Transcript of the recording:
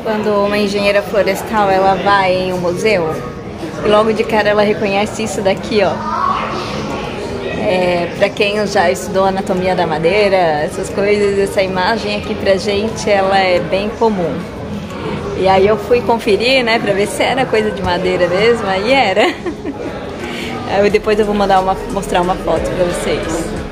Quando uma engenheira florestal ela vai em um museu e logo de cara ela reconhece isso daqui, ó. Pra quem já estudou anatomia da madeira, essas coisas, essa imagem aqui pra gente ela é bem comum. E aí eu fui conferir, né, pra ver se era coisa de madeira mesmo, aí era. Aí depois eu vou mostrar uma foto pra vocês.